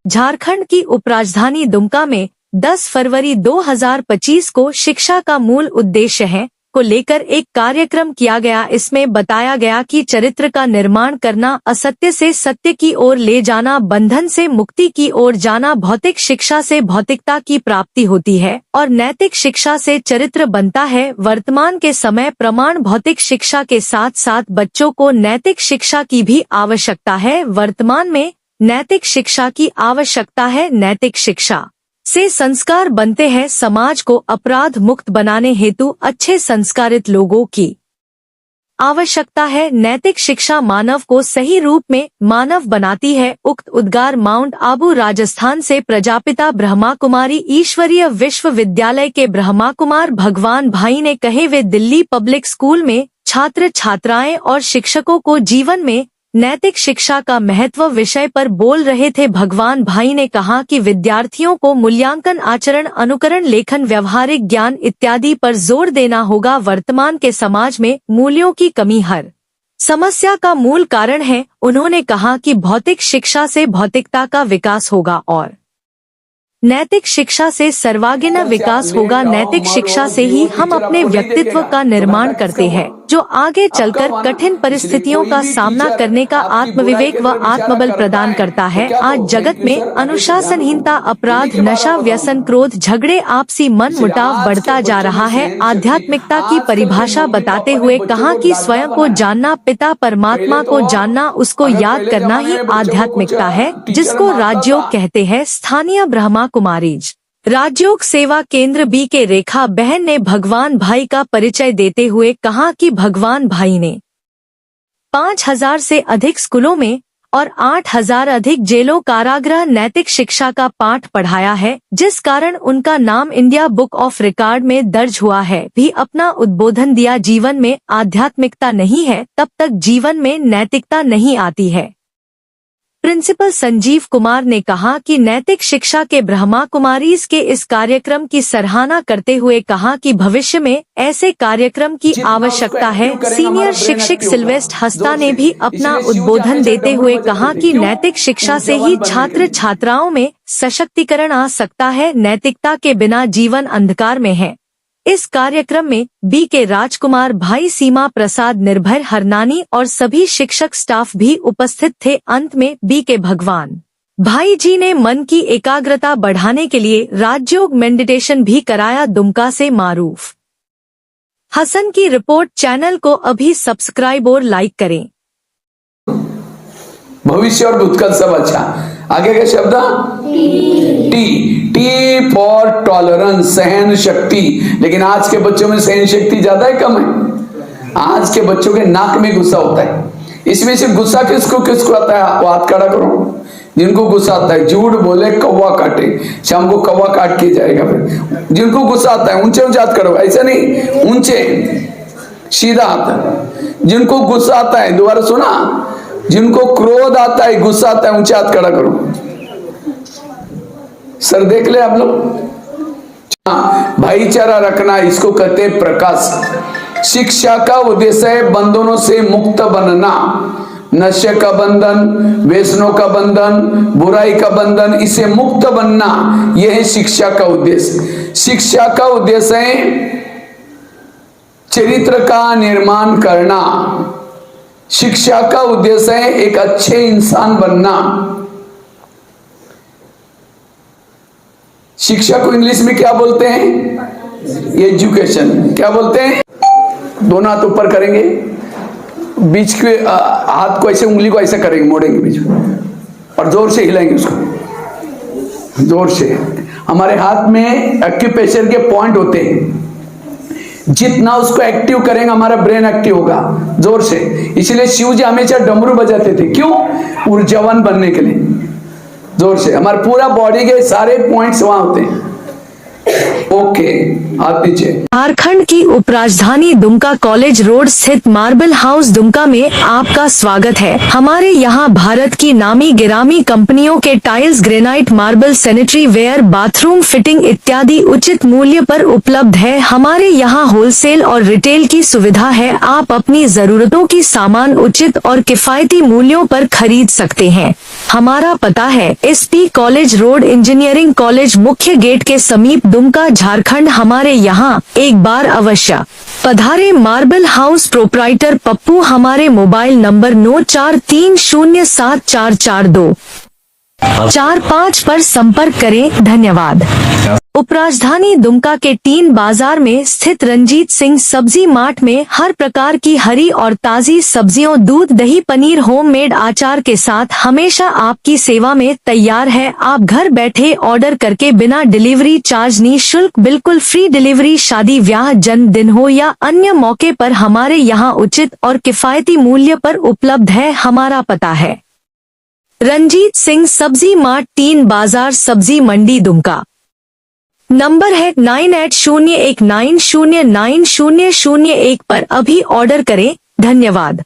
झारखंड की उपराजधानी दुमका में 10 फरवरी 2025 को शिक्षा का मूल उद्देश्य है को लेकर एक कार्यक्रम किया गया। इसमें बताया गया कि चरित्र का निर्माण करना, असत्य से सत्य की ओर ले जाना, बंधन से मुक्ति की ओर जाना, भौतिक शिक्षा से भौतिकता की प्राप्ति होती है और नैतिक शिक्षा से चरित्र बनता है। वर्तमान के समय प्रमाण भौतिक शिक्षा के साथ साथ बच्चों को नैतिक शिक्षा की भी आवश्यकता है। वर्तमान में नैतिक शिक्षा की आवश्यकता है। नैतिक शिक्षा से संस्कार बनते हैं। समाज को अपराध मुक्त बनाने हेतु अच्छे संस्कारित लोगों की आवश्यकता है। नैतिक शिक्षा मानव को सही रूप में मानव बनाती है। उक्त उद्गार माउंट आबू राजस्थान से प्रजापिता ब्रह्मा कुमारी ईश्वरीय विश्वविद्यालय के ब्रह्मा कुमार भगवान भाई ने कहे। वे दिल्ली पब्लिक स्कूल में छात्र छात्राएं और शिक्षकों को जीवन में नैतिक शिक्षा का महत्व विषय पर बोल रहे थे। भगवान भाई ने कहा कि विद्यार्थियों को मूल्यांकन, आचरण, अनुकरण, लेखन, व्यवहारिक ज्ञान इत्यादि पर जोर देना होगा। वर्तमान के समाज में मूल्यों की कमी हर समस्या का मूल कारण है। उन्होंने कहा कि भौतिक शिक्षा से भौतिकता का विकास होगा और नैतिक शिक्षा से सर्वांगीण विकास होगा। नैतिक शिक्षा से ही हम अपने व्यक्तित्व का निर्माण करते हैं, जो आगे चलकर कठिन परिस्थितियों का सामना करने का आत्मविवेक व आत्मबल प्रदान करता है। आज जगत में अनुशासनहीनता, अपराध, नशा, व्यसन, क्रोध, झगड़े, आपसी मन मुटाव बढ़ता जा रहा है। आध्यात्मिकता की परिभाषा बताते हुए कहा कि स्वयं को जानना, पिता परमात्मा को जानना, उसको याद करना ही आध्यात्मिकता है, जिसको राजयोग कहते हैं। स्थानीय ब्रह्मा कुमारीज राजयोग सेवा केंद्र बी के रेखा बहन ने भगवान भाई का परिचय देते हुए कहा कि भगवान भाई ने 5000 से अधिक स्कूलों में और 8000 अधिक जेलों, कारागृह नैतिक शिक्षा का पाठ पढ़ाया है, जिस कारण उनका नाम इंडिया बुक ऑफ रिकॉर्ड में दर्ज हुआ है। भी अपना उद्बोधन दिया, जीवन में आध्यात्मिकता नहीं है तब तक जीवन में नैतिकता नहीं आती है। प्रिंसिपल संजीव कुमार ने कहा कि नैतिक शिक्षा के ब्रह्मा कुमारीज के इस कार्यक्रम की सराहना करते हुए कहा कि भविष्य में ऐसे कार्यक्रम की आवश्यकता है। सीनियर शिक्षक सिल्वेस्ट हस्ता ने भी अपना उद्बोधन देते हुए कहा कि नैतिक शिक्षा से ही छात्र छात्राओं में सशक्तिकरण आ सकता है। नैतिकता के बिना जीवन अंधकार में है। इस कार्यक्रम में बी के राजकुमार भाई, सीमा प्रसाद, निर्भय हरनानी और सभी शिक्षक स्टाफ भी उपस्थित थे। अंत में बी के भगवान भाई जी ने मन की एकाग्रता बढ़ाने के लिए राजयोग मेडिटेशन भी कराया। दुमका से मारूफ हसन की रिपोर्ट। चैनल को अभी सब्सक्राइब और लाइक करें। भविष्य और भूतकाल सब अच्छा। आगे का शब्द टी फॉर टॉलरेंस, सहन शक्ति। लेकिन आज के बच्चों में सहन शक्ति ज्यादा है कम है? आज के बच्चों के नाक में गुस्सा होता है। इसमें से गुस्सा किसको किसको आता है? वो हाथ खड़ा करो जिनको गुस्सा आता है। झूठ बोले कौवा काटे, शाम को कौवा काट के जाएगा। फिर जिनको गुस्सा आता है ऊंचे ऊंचे हाथ करो, ऐसा नहीं, ऊंचे सीधा हाथ। जिनको गुस्सा आता है, दोबारा सुना, जिनको क्रोध आता है, गुस्सा आता है, ऊंचे हाथ खड़ा करो। सर देख ले आप लोग। भाईचारा रखना, इसको कहते हैं प्रकाश। शिक्षा का उद्देश्य है बंधनों से मुक्त बनना। नशे का बंधन, व्यसनों का बंधन, बुराई का बंधन, इसे मुक्त बनना, यह है शिक्षा का उद्देश्य। शिक्षा का उद्देश्य है चरित्र का निर्माण करना। शिक्षा का उद्देश्य है एक अच्छे इंसान बनना। शिक्षा को इंग्लिश में क्या बोलते हैं? एजुकेशन। क्या बोलते हैं? दोनों हाथ ऊपर करेंगे, बीच के हाथ को ऐसे, उंगली को ऐसे करेंगे, मोड़ेंगे बीच में और जोर से हिलाएंगे उसको, जोर से। हमारे हाथ में एक्यूप्रेशर के पॉइंट होते हैं, जितना उसको एक्टिव करेंगे हमारा ब्रेन एक्टिव होगा, जोर से। इसलिए शिव जी हमेशा डमरू बजाते थे। क्यों? ऊर्जावान बनने के लिए, जोर से। हमारे पूरा बॉडी के सारे पॉइंट्स वहां होते हैं। ओके, आप नीचे। झारखंड की उपराजधानी दुमका कॉलेज रोड स्थित मार्बल हाउस दुमका में आपका स्वागत है। हमारे यहाँ भारत की नामी गिरामी कंपनियों के tiles, granite, marble, sanitary ware, bathroom fitting इत्यादि उचित मूल्य पर उपलब्ध है। हमारे यहाँ होलसेल और रिटेल की सुविधा है। आप अपनी जरूरतों की सामान उचित और किफायती मूल्यों पर खरीद सकते हैं। हमारा पता है SP college road, engineering college मुख्य गेट के समीप, दुमका, झारखंड। हमारे यहाँ एक बार अवश्य पधारे। Marble house proprietor Pappu. हमारे मोबाइल नंबर 9430744245 पर संपर्क करें। धन्यवाद। उपराजधानी दुमका के टीन बाजार में स्थित रंजीत सिंह सब्जी मार्ट में हर प्रकार की हरी और ताजी सब्जियों, दूध, दही, पनीर, होममेड अचार के साथ हमेशा आपकी सेवा में तैयार है। आप घर बैठे ऑर्डर करके बिना डिलीवरी चार्ज, निःशुल्क, बिल्कुल फ्री डिलीवरी, शादी, ब्याह, जन्मदिन हो या अन्य मौके पर हमारे यहाँ उचित और किफायती मूल्य पर उपलब्ध है। हमारा पता है रंजीत सिंह सब्जी मार्ट, टीन बाजार, सब्जी मंडी, दुमका। नंबर है 9801909001 पर अभी ऑर्डर करें। धन्यवाद।